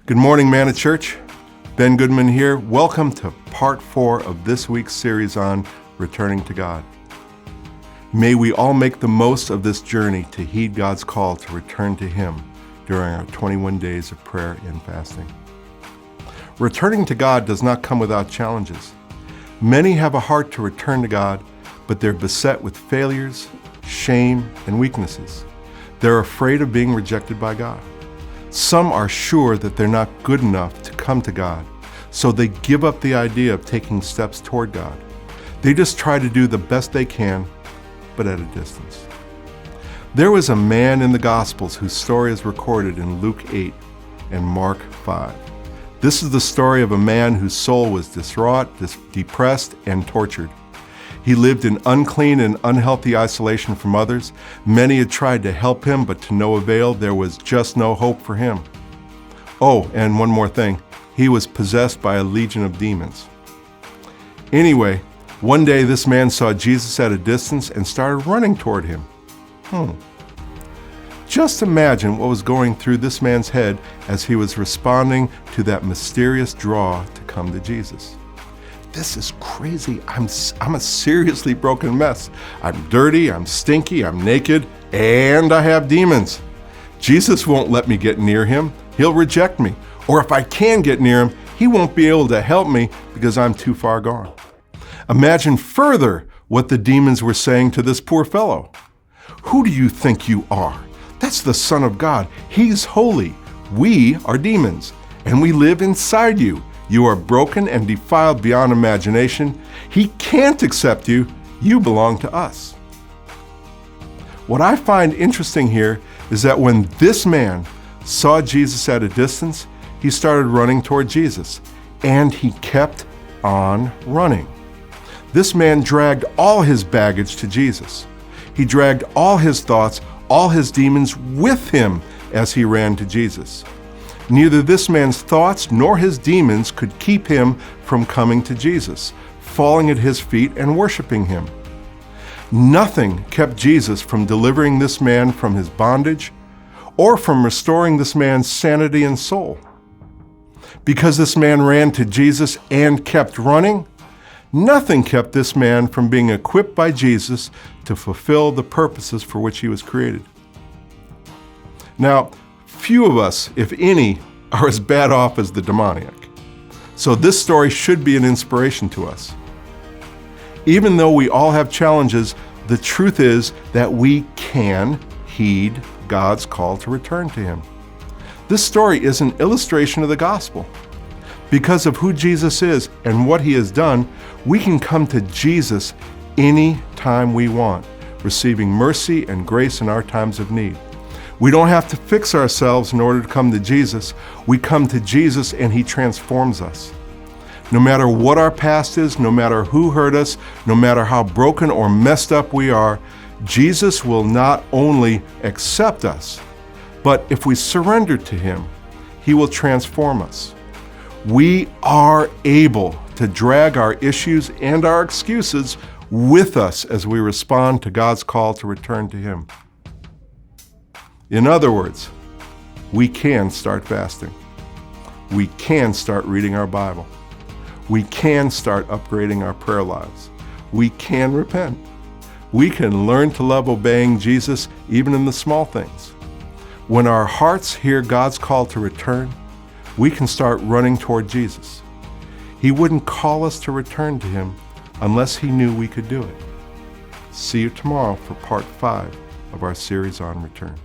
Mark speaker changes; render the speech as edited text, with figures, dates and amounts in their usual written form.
Speaker 1: Good morning, Manna Church. Ben Goodman here. Welcome to part 4 of this week's series on returning to God. May we all make the most of this journey to heed God's call to return to Him during our 21 days of prayer and fasting. Returning to God does not come without challenges. Many have a heart to return to God, but they're beset with failures, shame, and weaknesses. They're afraid of being rejected by God. Some are sure that they're not good enough to come to God, so they give up the idea of taking steps toward God. They just try to do the best they can, but at a distance. There was a man in the Gospels whose story is recorded in Luke 8 and Mark 5. This is the story of a man whose soul was distraught, depressed, and tortured. He lived in unclean and unhealthy isolation from others. Many had tried to help him, but to no avail. There was just no hope for him. Oh, and one more thing. He was possessed by a legion of demons. Anyway, one day this man saw Jesus at a distance and started running toward him. Just imagine what was going through this man's head as he was responding to that mysterious draw to come to Jesus. This is crazy. I'm a seriously broken mess. I'm dirty, I'm stinky, I'm naked, and I have demons. Jesus won't let me get near him. He'll reject me. Or if I can get near him, he won't be able to help me because I'm too far gone. Imagine further what the demons were saying to this poor fellow. Who do you think you are? That's the Son of God. He's holy. We are demons, and we live inside you. You are broken and defiled beyond imagination. He can't accept you. You belong to us. What I find interesting here is that when this man saw Jesus at a distance, he started running toward Jesus, and he kept on running. This man dragged all his baggage to Jesus. He dragged all his thoughts, all his demons with him as he ran to Jesus. Neither this man's thoughts nor his demons could keep him from coming to Jesus, falling at his feet and worshiping him. Nothing kept Jesus from delivering this man from his bondage or from restoring this man's sanity and soul. Because this man ran to Jesus and kept running, nothing kept this man from being equipped by Jesus to fulfill the purposes for which he was created. Now, few of us, if any, are as bad off as the demoniac. So this story should be an inspiration to us. Even though we all have challenges, the truth is that we can heed God's call to return to Him. This story is an illustration of the gospel. Because of who Jesus is and what He has done, we can come to Jesus any time we want, receiving mercy and grace in our times of need. We don't have to fix ourselves in order to come to Jesus. We come to Jesus and He transforms us. No matter what our past is, no matter who hurt us, no matter how broken or messed up we are, Jesus will not only accept us, but if we surrender to Him, He will transform us. We are able to drag our issues and our excuses with us as we respond to God's call to return to Him. In other words, we can start fasting. We can start reading our Bible. We can start upgrading our prayer lives. We can repent. We can learn to love obeying Jesus even in the small things. When our hearts hear God's call to return, we can start running toward Jesus. He wouldn't call us to return to Him unless He knew we could do it. See you tomorrow for part 5 of our series on return.